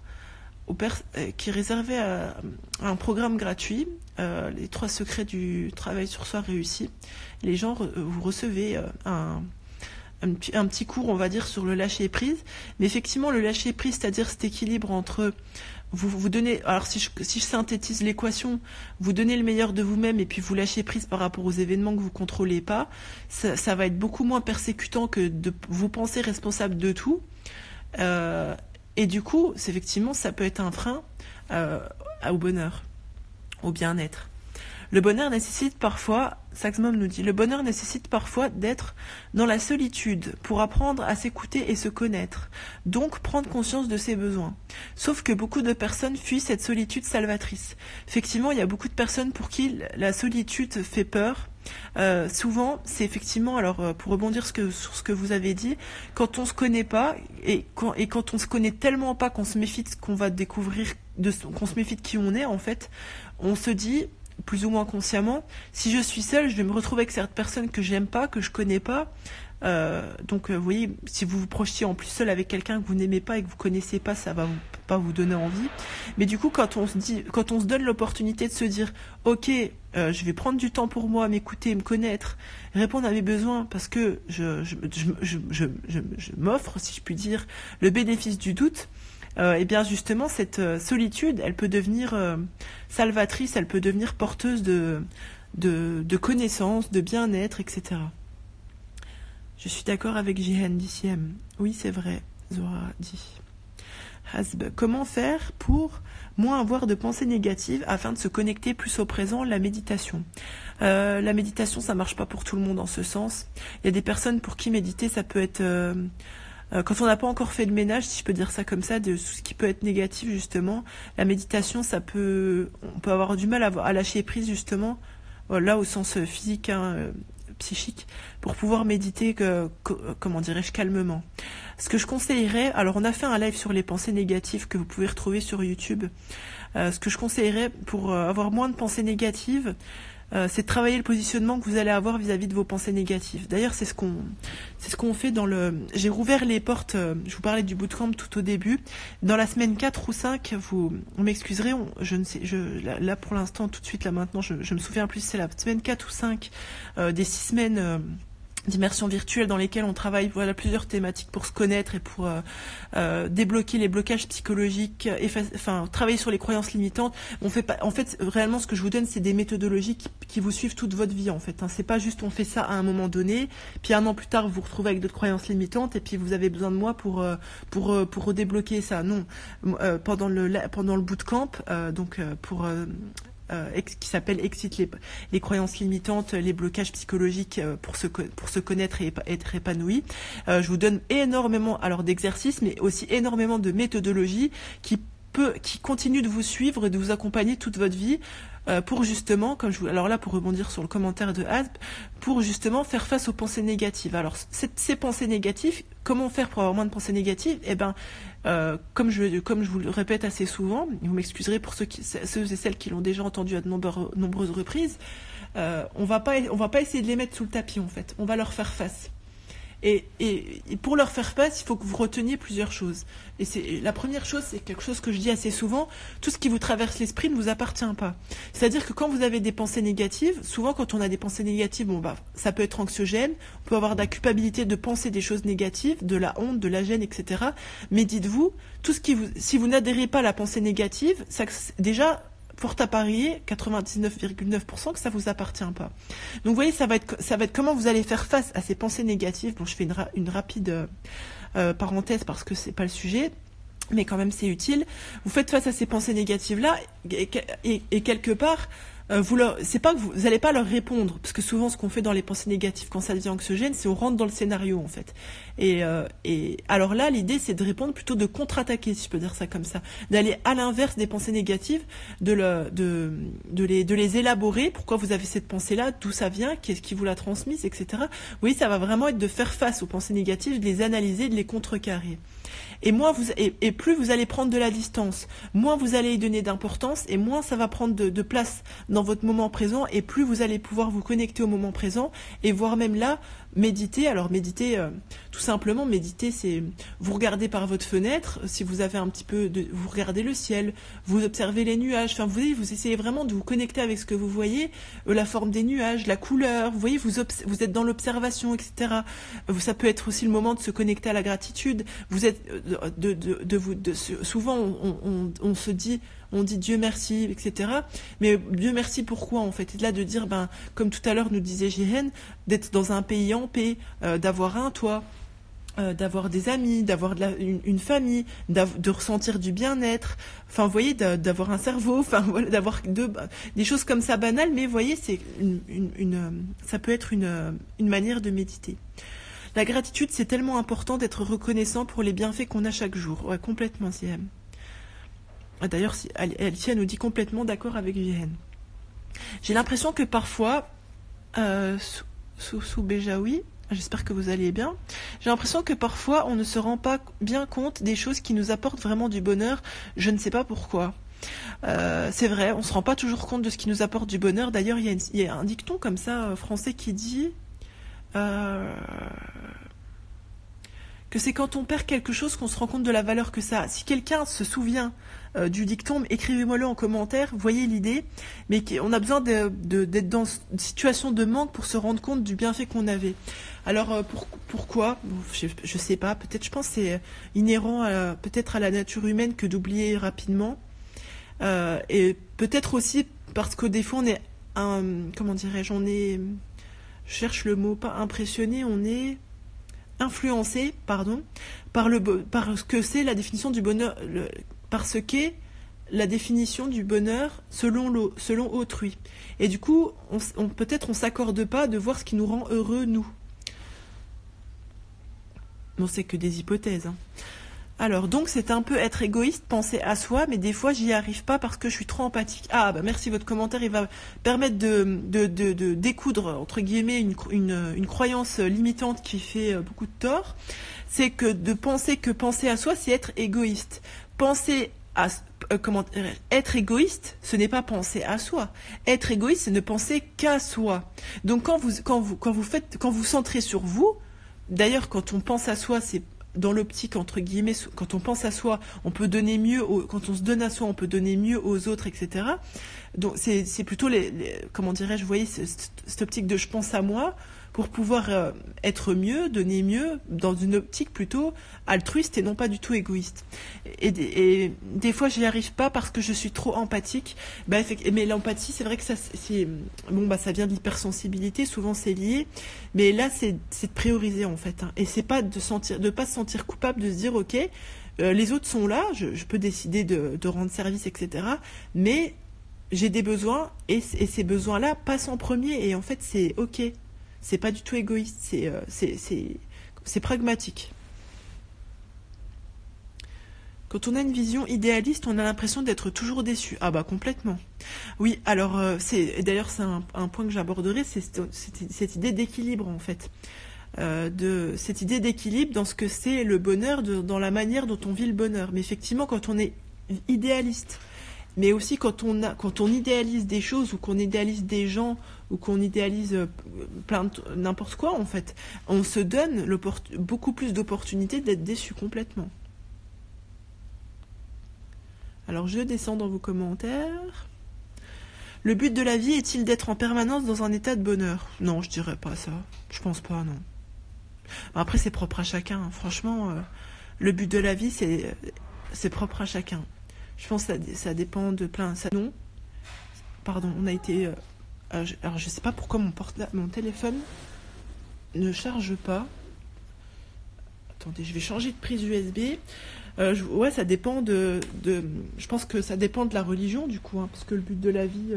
un programme gratuit, les 3 secrets du travail sur soi réussi. Les gens, vous recevez un petit cours, on va dire, sur le lâcher prise. Mais effectivement, le lâcher prise, c'est-à-dire cet équilibre entre vous donnez, alors si je synthétise l'équation, vous donnez le meilleur de vous-même et puis vous lâchez prise par rapport aux événements que vous contrôlez pas, ça va être beaucoup moins persécutant que de vous penser responsable de tout. Et du coup, effectivement, ça peut être un frein au bonheur, au bien-être. Le bonheur nécessite parfois, Saxmom nous dit, le bonheur nécessite parfois d'être dans la solitude pour apprendre à s'écouter et se connaître, donc prendre conscience de ses besoins. Sauf que beaucoup de personnes fuient cette solitude salvatrice. Effectivement, il y a beaucoup de personnes pour qui la solitude fait peur. Souvent, c'est effectivement, alors pour rebondir sur ce que vous avez dit, quand on se connaît pas et quand on se connaît tellement pas qu'on se méfie de ce qu'on va découvrir, qu'on se méfie de qui on est en fait, on se dit plus ou moins consciemment, si je suis seule, je vais me retrouver avec certaines personnes que j'aime pas, que je connais pas. Donc vous voyez, si vous vous projetiez en plus seul avec quelqu'un que vous n'aimez pas et que vous connaissez pas, ça va pas vous donner envie. Mais du coup, quand on se donne l'opportunité de se dire, ok, je vais prendre du temps pour moi, m'écouter, me connaître, répondre à mes besoins, parce que je m'offre, si je puis dire, le bénéfice du doute. Et bien justement, cette solitude, elle peut devenir salvatrice, elle peut devenir porteuse de connaissances, de bien-être, etc. Je suis d'accord avec Jihan d'ICM. Oui, c'est vrai, Zora dit. Hasb, comment faire pour moins avoir de pensées négatives afin de se connecter plus au présent, la méditation. La méditation, ça marche pas pour tout le monde en ce sens. Il y a des personnes pour qui méditer, ça peut être... quand on n'a pas encore fait le ménage, si je peux dire ça comme ça, de ce qui peut être négatif justement, la méditation, on peut avoir du mal à lâcher prise justement, là au sens physique, psychique, pour pouvoir méditer, comment dirais-je, calmement. Ce que je conseillerais, alors on a fait un live sur les pensées négatives que vous pouvez retrouver sur YouTube. Ce que je conseillerais pour avoir moins de pensées négatives, c'est de travailler le positionnement que vous allez avoir vis-à-vis de vos pensées négatives. D'ailleurs, c'est ce qu'on fait dans le... J'ai rouvert les portes, je vous parlais du bootcamp tout au début. Dans la semaine 4 ou 5, vous m'excuserez, je ne sais, là pour l'instant, tout de suite, là maintenant, je me souviens plus, c'est la semaine 4 ou 5 des 6 semaines... d'immersion virtuelle dans lesquelles on travaille plusieurs thématiques pour se connaître et pour débloquer les blocages psychologiques, travailler sur les croyances limitantes. On fait pas, en fait, réellement, ce que je vous donne, c'est des méthodologies qui vous suivent toute votre vie, en fait. C'est pas juste on fait ça à un moment donné, puis 1 an plus tard, vous vous retrouvez avec d'autres croyances limitantes, et puis vous avez besoin de moi pour redébloquer ça. Non, pendant le bootcamp, qui s'appelle Exit les croyances limitantes, les blocages psychologiques pour se connaître et être épanoui. Je vous donne énormément d'exercices, mais aussi énormément de méthodologies qui continuent de vous suivre et de vous accompagner toute votre vie. Pour justement, alors là, pour rebondir sur le commentaire de Hasb, pour justement faire face aux pensées négatives. Alors, ces pensées négatives, comment faire pour avoir moins de pensées négatives? Eh ben, comme je vous le répète assez souvent, vous m'excuserez pour ceux et celles qui l'ont déjà entendu à de nombreuses reprises, on va pas essayer de les mettre sous le tapis, en fait. On va leur faire face. Et pour leur faire face, il faut que vous reteniez plusieurs choses. Et la première chose, c'est quelque chose que je dis assez souvent, tout ce qui vous traverse l'esprit ne vous appartient pas. C'est-à-dire que quand vous avez des pensées négatives, souvent quand on a des pensées négatives, ça peut être anxiogène, on peut avoir de la culpabilité de penser des choses négatives, de la honte, de la gêne, etc. Mais dites-vous, si vous n'adhérez pas à la pensée négative, déjà... Fort à parier, 99,9% que ça vous appartient pas. Donc vous voyez, ça va être comment vous allez faire face à ces pensées négatives. Bon, je fais une rapide parenthèse parce que c'est pas le sujet, mais quand même c'est utile. Vous faites face à ces pensées négatives là et quelque part, c'est pas que vous allez pas leur répondre, parce que souvent ce qu'on fait dans les pensées négatives quand ça devient anxiogène, c'est on rentre dans le scénario en fait. Et alors là, l'idée c'est de répondre plutôt de contre-attaquer, si je peux dire ça comme ça, d'aller à l'inverse des pensées négatives, de les élaborer. Pourquoi vous avez cette pensée-là, d'où ça vient, qu'est-ce qui vous l'a transmise, etc. Oui, ça va vraiment être de faire face aux pensées négatives, de les analyser, de les contrecarrer. Et plus vous allez prendre de la distance, moins vous allez y donner d'importance et moins ça va prendre de place dans votre moment présent et plus vous allez pouvoir vous connecter au moment présent et voire même là méditer. Alors méditer, tout simplement méditer, c'est vous regardez par votre fenêtre, si vous avez un petit peu vous regardez le ciel, vous observez les nuages, enfin vous essayez vraiment de vous connecter avec ce que vous voyez, la forme des nuages, la couleur, vous voyez, vous êtes dans l'observation, etc. Ça peut être aussi le moment de se connecter à la gratitude. Vous êtes souvent on se dit, on dit Dieu merci, etc. Mais Dieu merci pourquoi en fait? Et là de dire, comme tout à l'heure nous disait Jihen, d'être dans un pays en paix, d'avoir un toit, d'avoir des amis, d'avoir une famille, de ressentir du bien-être, enfin vous voyez, d'avoir un cerveau, enfin voilà, d'avoir des choses comme ça banales, mais vous voyez, c'est ça peut être une manière de méditer. La gratitude, c'est tellement important d'être reconnaissant pour les bienfaits qu'on a chaque jour. Ouais, complètement, Siem. D'ailleurs, Alicia nous dit complètement d'accord avec Vihen. J'ai l'impression que parfois, sous Béjaoui, j'espère que vous allez bien, j'ai l'impression que parfois, on ne se rend pas bien compte des choses qui nous apportent vraiment du bonheur. Je ne sais pas pourquoi. C'est vrai, on ne se rend pas toujours compte de ce qui nous apporte du bonheur. D'ailleurs, il y a un dicton comme ça, français, qui dit... que c'est quand on perd quelque chose qu'on se rend compte de la valeur que ça a. Si quelqu'un se souvient du dicton, écrivez-moi-le en commentaire, voyez l'idée, mais on a besoin d'être dans une situation de manque pour se rendre compte du bienfait qu'on avait. Alors pourquoi? Je sais pas, peut-être, je pense que c'est inhérent peut-être à la nature humaine que d'oublier rapidement, et peut-être aussi parce que des fois on est, comment dirais-je, je cherche le mot, pas impressionné, on est influencé, par ce que c'est la définition du bonheur, parce qu'est la définition du bonheur selon autrui. Et du coup, peut-être on s'accorde pas de voir ce qui nous rend heureux, nous. Bon, c'est que des hypothèses, hein. Alors, donc, c'est un peu être égoïste, penser à soi, mais des fois, j'y arrive pas parce que je suis trop empathique. Ah, merci, votre commentaire, il va permettre de découdre, entre guillemets, une croyance limitante qui fait beaucoup de tort. C'est que penser à soi, c'est être égoïste. Être égoïste, ce n'est pas penser à soi. Être égoïste, c'est ne penser qu'à soi. Donc, quand vous centrez sur vous, d'ailleurs, quand on pense à soi, c'est dans l'optique, entre guillemets, quand on pense à soi, on peut donner mieux, quand on se donne à soi, on peut donner mieux aux autres, etc. Donc c'est plutôt comment dirais-je, vous voyez, cette optique de je pense à moi pour pouvoir être mieux, donner mieux, dans une optique plutôt altruiste et non pas du tout égoïste. Et des fois, je n'y arrive pas parce que je suis trop empathique. Mais l'empathie, c'est vrai que ça vient de l'hypersensibilité, souvent c'est lié. Mais là, c'est de prioriser en fait, hein. Et c'est pas de pas se sentir coupable, de se dire ok, les autres sont là, je peux décider de rendre service, etc. Mais j'ai des besoins et ces besoins-là passent en premier et en fait c'est ok. C'est pas du tout égoïste, c'est pragmatique. Quand on a une vision idéaliste, on a l'impression d'être toujours déçu. Ah bah complètement. Oui, alors d'ailleurs c'est un point que j'aborderai, c'est cette idée d'équilibre en fait. Cette idée d'équilibre dans ce que c'est le bonheur, dans la manière dont on vit le bonheur. Mais effectivement, quand on est idéaliste, mais aussi quand on idéalise des choses ou qu'on idéalise des gens ou qu'on idéalise n'importe quoi en fait, on se donne beaucoup plus d'opportunités d'être déçu complètement. Alors je descends dans vos commentaires. Le but de la vie est-il d'être en permanence dans un état de bonheur? Non, je dirais pas ça. Je pense pas, non. Après c'est propre à chacun, hein. Franchement, le but de la vie c'est propre à chacun. Je pense que ça dépend de plein... Non, pardon, on a été... alors, je sais pas pourquoi mon téléphone ne charge pas. Attendez, je vais changer de prise USB. Ouais, ça dépend je pense que ça dépend de la religion, du coup, hein, parce que le but de la vie...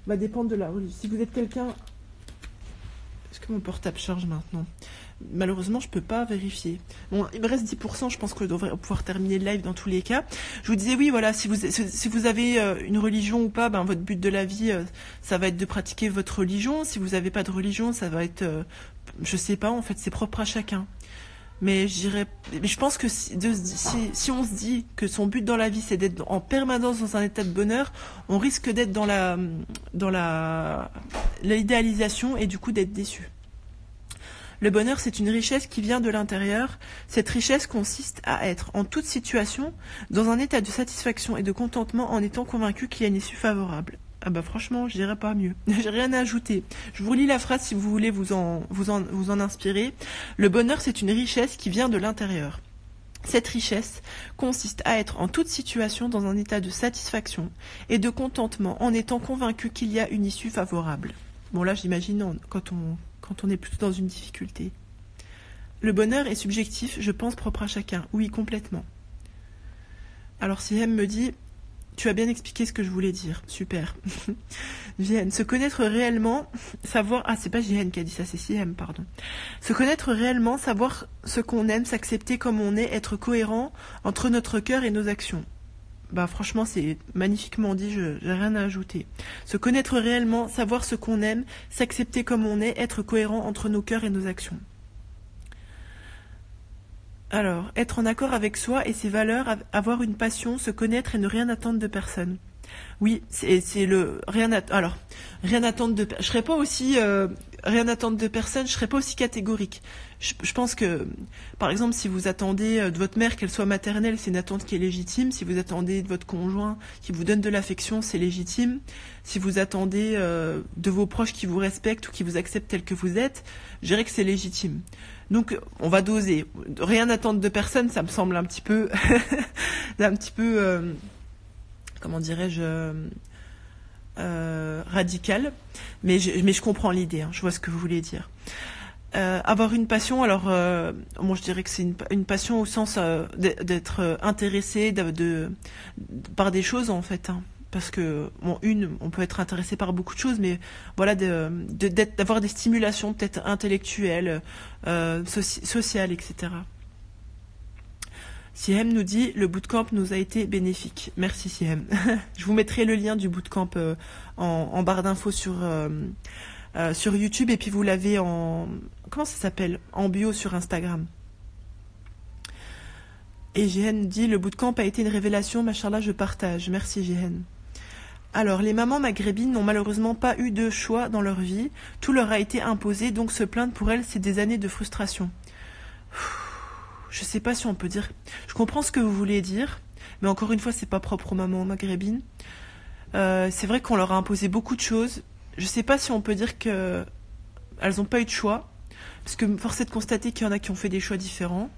va dépendre de la religion. Si vous êtes quelqu'un... Est-ce que mon portable charge maintenant? Malheureusement, je peux pas vérifier. Bon, il me reste 10%, je pense que je devrais pouvoir terminer le live dans tous les cas. Je vous disais, oui, voilà, si vous avez une religion ou pas, ben, votre but de la vie, ça va être de pratiquer votre religion. Si vous n'avez pas de religion, ça va être, je sais pas, en fait, c'est propre à chacun. Mais je pense que si on se dit que son but dans la vie, c'est d'être en permanence dans un état de bonheur, on risque d'être dans l'idéalisation et du coup d'être déçu. Le bonheur, c'est une richesse qui vient de l'intérieur. Cette richesse consiste à être, en toute situation, dans un état de satisfaction et de contentement en étant convaincu qu'il y a une issue favorable. Ah bah franchement, je dirais pas mieux. J'ai rien à ajouter. Je vous relis la phrase si vous voulez vous en inspirer. Le bonheur, c'est une richesse qui vient de l'intérieur. Cette richesse consiste à être en toute situation dans un état de satisfaction et de contentement en étant convaincu qu'il y a une issue favorable. Bon là, j'imagine quand on est plutôt dans une difficulté. Le bonheur est subjectif, je pense propre à chacun. Oui, complètement. Alors si M me dit, tu as bien expliqué ce que je voulais dire. Super. JN, se connaître réellement, savoir... Ah, c'est pas JN qui a dit ça, c'est CM, pardon. Se connaître réellement, savoir ce qu'on aime, s'accepter comme on est, être cohérent entre notre cœur et nos actions. Bah franchement, c'est magnifiquement dit, j'ai rien à ajouter. Se connaître réellement, savoir ce qu'on aime, s'accepter comme on est, être cohérent entre nos cœurs et nos actions. Alors, être en accord avec soi et ses valeurs, avoir une passion, se connaître et ne rien attendre de personne. Oui, c'est le rien attendre de. Je serais pas aussi rien attendre de personne. Je serais pas aussi catégorique. Je pense que, par exemple, si vous attendez de votre mère qu'elle soit maternelle, c'est une attente qui est légitime. Si vous attendez de votre conjoint qui vous donne de l'affection, c'est légitime. Si vous attendez de vos proches qui vous respectent ou qui vous acceptent tel que vous êtes, je dirais que c'est légitime. Donc, on va doser. Rien attendre de personne, ça me semble un petit peu, comment dirais-je, radical. Mais je comprends l'idée. Hein, je vois ce que vous voulez dire. Avoir une passion, alors, moi je dirais que c'est une passion au sens d'être intéressé par des choses en fait. Hein. Parce que, bon, on peut être intéressé par beaucoup de choses, mais voilà, d'avoir des stimulations peut-être intellectuelles, sociales, etc. Siem nous dit, le bootcamp nous a été bénéfique. Merci Siem. Je vous mettrai le lien du bootcamp en barre d'infos sur YouTube, et puis vous l'avez comment ça s'appelle? En bio sur Instagram. Et Jehen dit, le bootcamp a été une révélation, machallah, je partage. Merci Jehen. Alors, les mamans maghrébines n'ont malheureusement pas eu de choix dans leur vie. Tout leur a été imposé, donc se plaindre pour elles, c'est des années de frustration. Je sais pas si on peut dire... Je comprends ce que vous voulez dire, mais encore une fois, c'est pas propre aux mamans maghrébines. C'est vrai qu'on leur a imposé beaucoup de choses. Je sais pas si on peut dire qu'elles n'ont pas eu de choix, parce que force est de constater qu'il y en a qui ont fait des choix différents.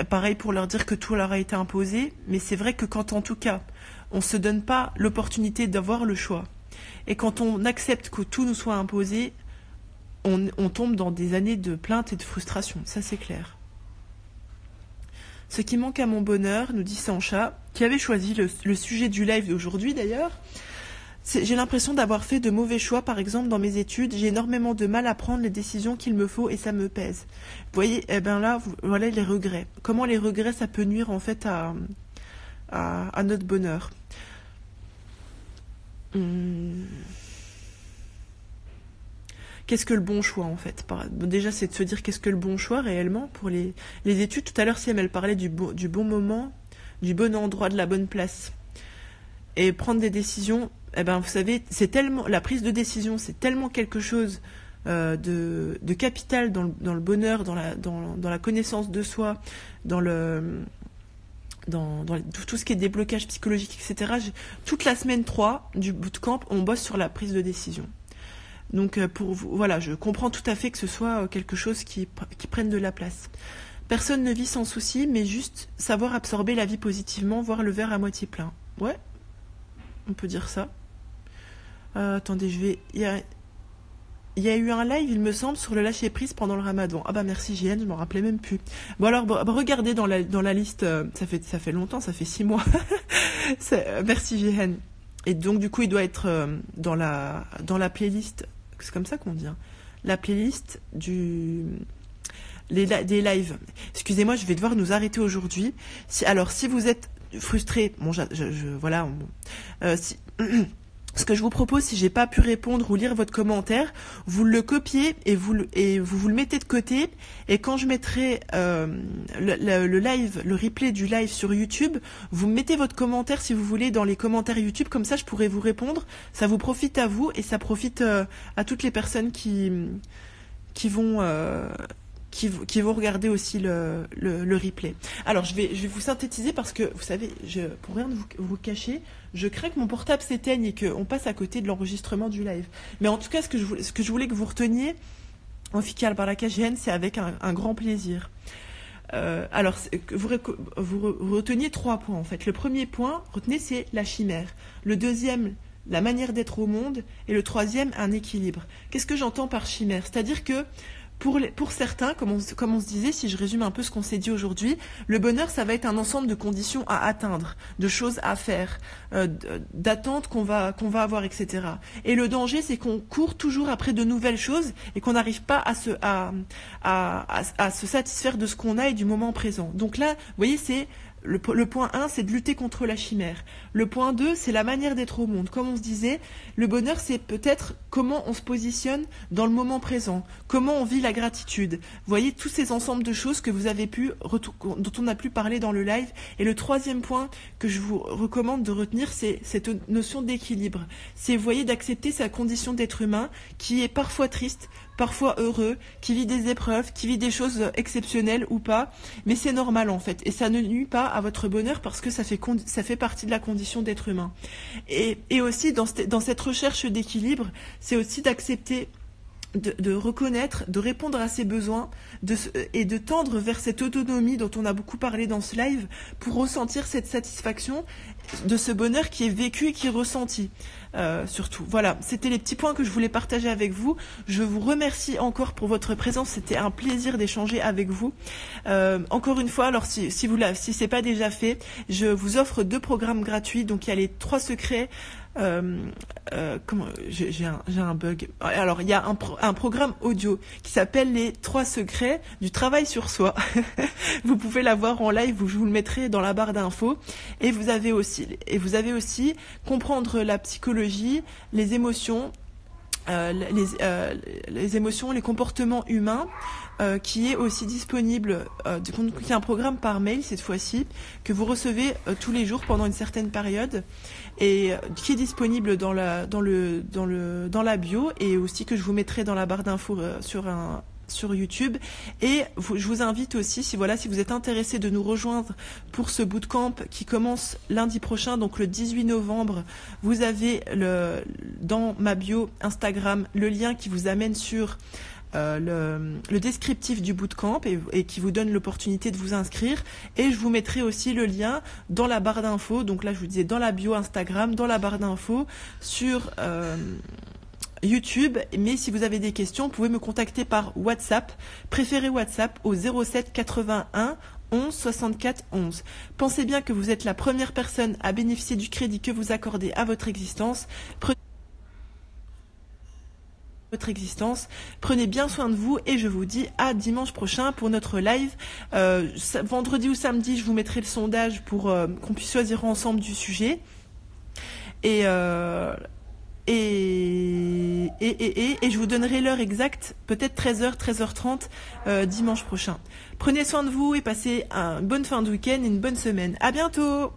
Pareil pour leur dire que tout leur a été imposé, mais c'est vrai que quand en tout cas on se donne pas l'opportunité d'avoir le choix, et quand on accepte que tout nous soit imposé, on tombe dans des années de plainte et de frustration, ça c'est clair. Ce qui manque à mon bonheur, nous dit Sancha, qui avait choisi le sujet du live d'aujourd'hui d'ailleurs, j'ai l'impression d'avoir fait de mauvais choix, par exemple dans mes études, j'ai énormément de mal à prendre les décisions qu'il me faut et ça me pèse. Vous voyez, eh ben là, voilà les regrets. Comment les regrets, ça peut nuire en fait à notre bonheur. Qu'est-ce que le bon choix en fait? Déjà, c'est de se dire qu'est-ce que le bon choix réellement pour les études. Tout à l'heure, si elle parlait du bon moment, du bon endroit, de la bonne place. Et prendre des décisions, eh ben, vous savez, c'est tellement, la prise de décision, c'est tellement quelque chose de capital dans le bonheur, dans la connaissance de soi, dans tout ce qui est déblocage psychologique, etc. Toute la semaine 3 du bootcamp, on bosse sur la prise de décision. Donc, voilà, je comprends tout à fait que ce soit quelque chose qui prenne de la place. Personne ne vit sans souci, mais juste savoir absorber la vie positivement, voir le verre à moitié plein. Ouais, on peut dire ça. Attendez, il y a eu un live, il me semble, sur le lâcher prise pendant le Ramadan. Ah bah merci JN, je m'en rappelais même plus. Bon alors, regardez dans la liste, ça fait longtemps, ça fait 6 mois. Merci JN. et donc du coup il doit être dans la playlist, c'est comme ça qu'on dit, hein, la playlist des lives. Excusez-moi, je vais devoir nous arrêter aujourd'hui. Alors si vous êtes frustré, bon, voilà, si, ce que je vous propose, si j'ai pas pu répondre ou lire votre commentaire, vous le copiez et vous le mettez de côté. Et quand je mettrai le live, le replay du live sur YouTube, vous mettez votre commentaire si vous voulez dans les commentaires YouTube. Comme ça, je pourrai vous répondre. Ça vous profite à vous et ça profite à toutes les personnes qui vont regarder aussi le replay. Alors je vais vous synthétiser parce que vous savez, pour rien vous cacher, je crains que mon portable s'éteigne et qu'on passe à côté de l'enregistrement du live. Mais en tout cas, ce que je voulais que vous reteniez en Fikal par la KGN, c'est avec un grand plaisir. Alors vous reteniez 3 points en fait. Le premier point, retenez, c'est la chimère. Le deuxième, la manière d'être au monde. Et le troisième, un équilibre. Qu'est-ce que j'entends par chimère? C'est-à-dire que pour certains, comme on se disait, si je résume un peu ce qu'on s'est dit aujourd'hui, le bonheur, ça va être un ensemble de conditions à atteindre, de choses à faire, d'attentes qu'on va avoir, etc. Et le danger, c'est qu'on court toujours après de nouvelles choses et qu'on n'arrive pas à se satisfaire de ce qu'on a et du moment présent. Donc là, vous voyez, c'est le point 1, c'est de lutter contre la chimère. Le point 2, c'est la manière d'être au monde. Comme on se disait, le bonheur, c'est peut-être comment on se positionne dans le moment présent, comment on vit la gratitude. Vous voyez, tous ces ensembles de choses que vous avez dont on a pu parler dans le live. Et le troisième point que je vous recommande de retenir, c'est cette notion d'équilibre. C'est, vous voyez, d'accepter sa condition d'être humain qui est parfois triste, parfois heureux, qui vit des épreuves, qui vit des choses exceptionnelles ou pas, mais c'est normal en fait, et ça ne nuit pas à votre bonheur parce que ça fait partie de la condition d'être humain. Et aussi dans cette recherche d'équilibre, c'est aussi d'accepter de reconnaître, de répondre à ses besoins et de tendre vers cette autonomie dont on a beaucoup parlé dans ce live pour ressentir cette satisfaction de ce bonheur qui est vécu et qui est ressenti. Surtout. Voilà, c'était les petits points que je voulais partager avec vous. Je vous remercie encore pour votre présence. C'était un plaisir d'échanger avec vous. Encore une fois, alors si c'est pas déjà fait, je vous offre 2 programmes gratuits. Donc il y a les 3 secrets. J'ai un bug. Alors il y a un programme audio qui s'appelle les 3 secrets du travail sur soi. Vous pouvez l'avoir en live, je vous le mettrai dans la barre d'infos. Et vous avez aussi comprendre la psychologie, les émotions, les émotions, les comportements humains, qui est aussi disponible, qui est un programme par mail cette fois-ci, que vous recevez tous les jours pendant une certaine période, et qui est disponible dans la bio, et aussi que je vous mettrai dans la barre d'infos sur YouTube. Et je vous invite aussi, si vous êtes intéressé de nous rejoindre pour ce bootcamp qui commence lundi prochain, donc le 18 novembre, vous avez dans ma bio Instagram le lien qui vous amène sur le descriptif du bootcamp et qui vous donne l'opportunité de vous inscrire. Et je vous mettrai aussi le lien dans la barre d'infos, donc là je vous disais dans la bio Instagram, dans la barre d'infos sur YouTube. Mais si vous avez des questions, vous pouvez me contacter par WhatsApp, préférez WhatsApp au 07 81 11 64 11. Pensez bien que vous êtes la première personne à bénéficier du crédit que vous accordez à votre existence. Prenez bien soin de vous et je vous dis à dimanche prochain pour notre live. Vendredi ou samedi, je vous mettrai le sondage pour qu'on puisse choisir ensemble du sujet. Et je vous donnerai l'heure exacte, peut-être 13h, 13h30 dimanche prochain. Prenez soin de vous et passez une bonne fin de week-end et une bonne semaine. À bientôt!